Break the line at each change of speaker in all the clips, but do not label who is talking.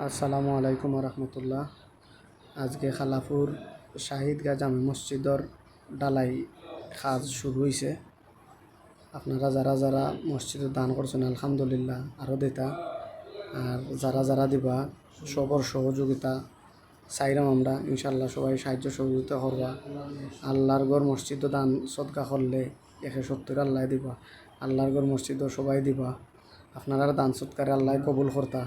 আসসালামু আলাইকুম রহমতুল্লাহ। আজকে খালাপুর শাহিদগাঁ জামে মসজিদর ডালাই কাজ শুরু হয়েছে। আপনারা যারা যারা মসজিদে দান করছেন আলহামদুলিল্লাহ, আরও দিতা। আর যারা যারা দিবা সবর সহযোগিতা চাইলাম আমরা, ইনশাল্লাহ সবাই সাহায্য সহযোগিতা করবা। আল্লাহর ঘর মসজিদও দান সদকা করলে 170 আল্লাহ দিবা। আল্লাহর ঘর মসজিদও সবাই দিবা। আপনারা দান সৎকারে আল্লাহ কবুল করতা।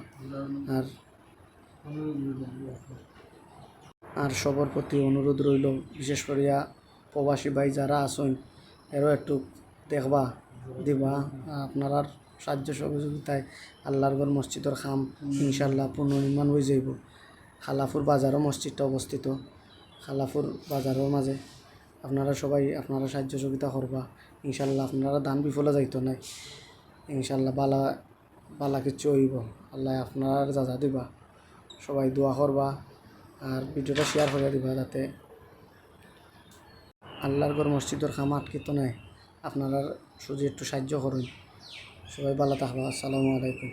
আর সবার প্রতি অনুরোধ রইল, বিশেষ করিয়া প্রবাসী ভাই যারা আছেন এরও একটু দেখবা দিবা। আপনার সাহায্য সহযোগিতায় আল্লাহর ঘর মসজিদের খাম ইনশাল্লাহ পুনর্নির্মাণ হয়ে যাইব। খালাপুর বাজারও মসজিদটা অবস্থিত, খালাপুর বাজারের মাঝে। আপনারা সবাই আপনারা সাহায্য সহযোগিতা করবা ইনশাল্লাহ। আপনারা দান বিফলে যাইতো নাই ইনশাল্লাহ। বালা বালা কিচ্ছু হইব। আল্লাহ আপনার যা দিবা। সবাই দোয়া করবা আর ভিডিওটা শেয়ার করে দিবা, যাতে আল্লাহর ঘর মসজিদের খাম আটকিত নাই। আপনারা শুধু একটু সাহায্য করুন। সবাই ভালো থাকবা। আসসালামু আলাইকুম।